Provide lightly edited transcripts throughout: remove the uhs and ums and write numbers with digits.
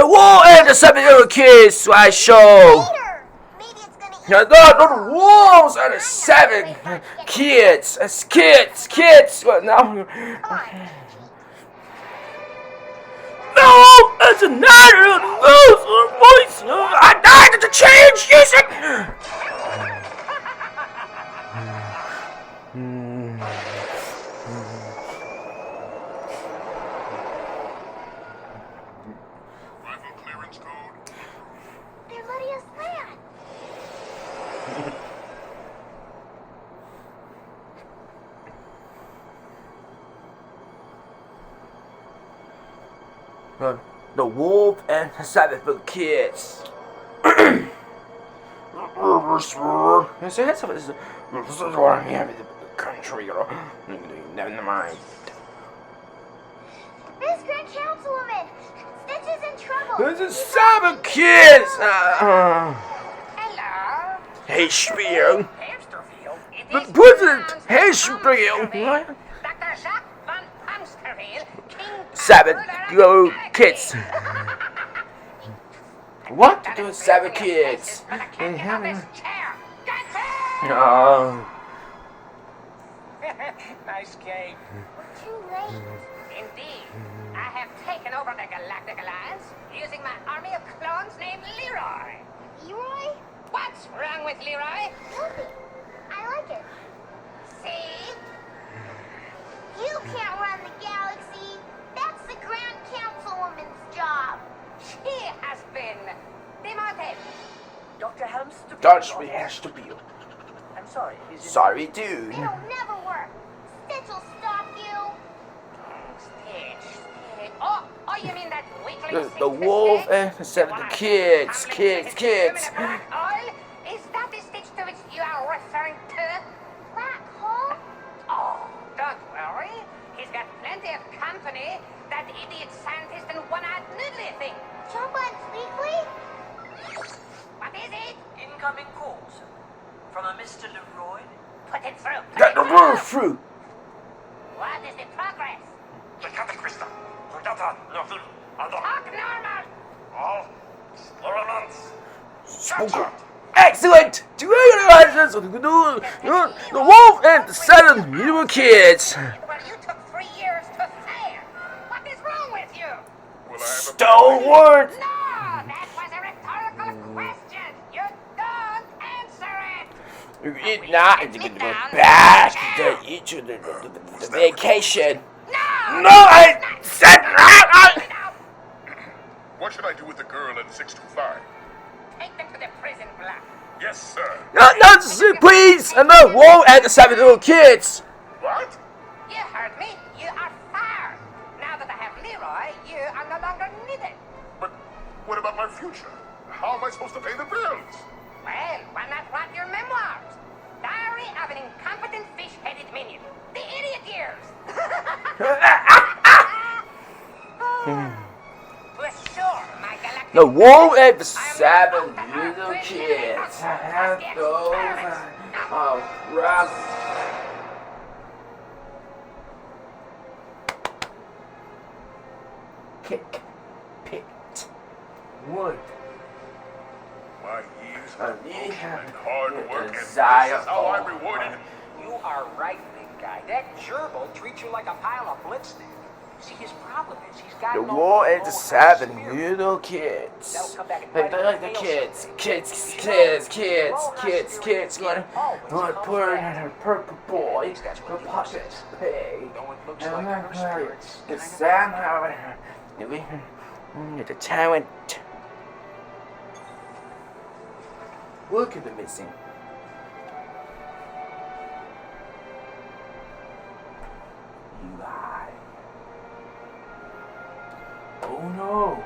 The Wolf and the 7 Little Kids Slideshow. No, the wolves are the 7 kids. It's kids. Well, no. No, it's another voice. I died to change music. Rifle clearance code. They're letting us land. The Wolf and the 7 Little Kids. This is what I'm having the country. Never mind. Miss Grand Councilwoman, Stitch is in trouble. This is 7 kids. Hello. Hey, Spiel. Hamsterfield. It The is president. pronounced Hey, Hamsterfield. Spiel. Dr. Jacques von Hamsterfield, King 7 Ruler little of kids. What? Do 7 kids? But I can't get on this chair. That's it! Oh. Nice cake. We're too late. Indeed. I have taken over the Galactic Alliance using my army of clones named Leroy. Leroy? What's wrong with Leroy? Nothing. I like it. See? You can't run the galaxy. That's the Grand Councilwoman's job. She has been demoted. Dr. Helmster. Dodge has to be. I'm sorry. Is it... Sorry, dude. It'll never work. Stitch will stop you. Stitch. Oh, you mean that weakling The Wolf and the 7 Kids. Kids. Black hole? Is that the Stitch to which you are referring to? Black hole? Oh, don't worry. He's got plenty of company. That idiot scientist and one-eyed noodly thing. Jump on Sleekly? What is it? Incoming calls from a Mr. Leroy. Put it through. Got the roof through. What is the progress? Talk normal. All experiments. Spoken. Excellent. To realize this, the Wolf and the 7 Little Kids. Well, you took 3 years to say it. What is wrong with you? Will I have a Stalwart. No, that was a rhetorical question. You don't answer it. It's not to get back to the vacation. No, I said that. What should I do with the girl in 625? Take them to the prison block. Yes, sir. No, please. And the Wolf and the 7 Little Kids. What? You heard me. You are fired. Now that I have Leroy, you are no longer needed. But what about my future? How am I supposed to pay the bills? Well, why not write your memoirs? Diary of an incompetent fish-headed minion. The idiot years. To assure my galactic... The Wolf and the 7 Little Kids. Have those rough. Kick, picked, wood. My years A of year and hard work, and this is desire how I'm for- rewarded. You are right, big guy. That gerbil treats you like a pile of blitzstick. See, his problem is he's got The no Wolf and the moral 7 spirit. Little Kids. That'll come back and Like bite like the him in the kids, tail kids, someday. kids, kids. Gonna put in a purple boy, At least that's a what he puppet says. pig. Though it looks And like her spirits. the somehow the talent. What could be missing? UI. Oh no!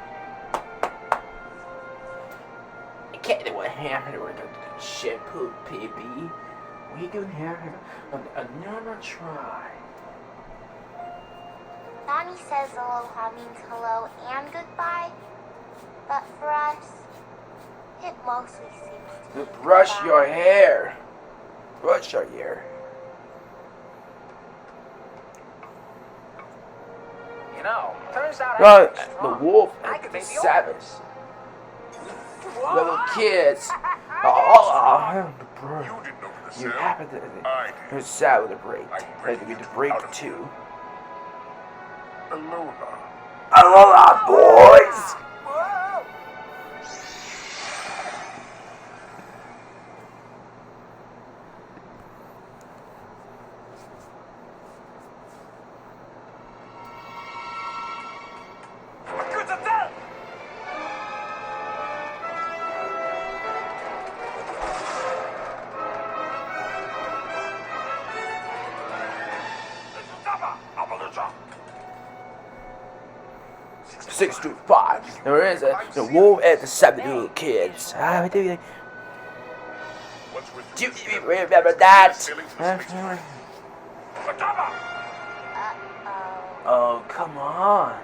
I can't do what happened with the shampoo, baby. We can have another try. Nani says aloha means hello and goodbye, but for us, it mostly seems to be Brush goodbye. your hair. Brush your hair. You know. Turns out The strong. wolf I and could the maybe seven Whoa. little kids. You Oh, didn't open the you cell. happen to I did. you're sad with a break. I'm And breaking you get it to break out of too. Aloha. Aloha, boys! Whoa. Appaloosa. 6 to 5. There is the wolf and the seven little kids. Do you Once we're through this level, remember that? sailing to the space station. Futaba! Oh, come on.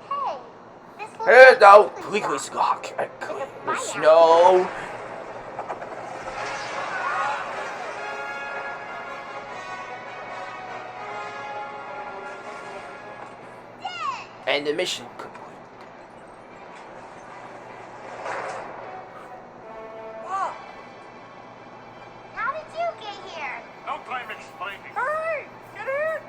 Hey, this looks Hey, like no, really please, soft. the snow. And the mission complete. How did you get here? No time explaining. Hurry! Get in!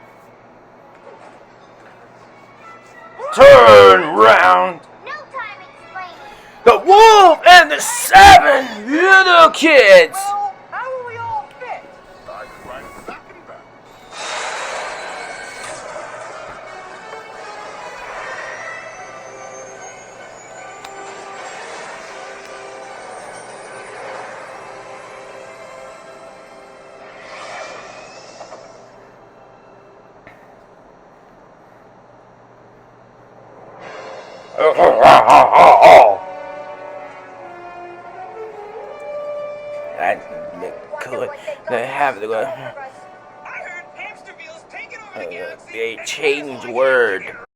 Turn round. No time explaining. The wolf and the seven little kids. Well, how will we all fit? I can ride back and back. That's good. They have the I heard hamster wheels taking over the galaxy. they change word.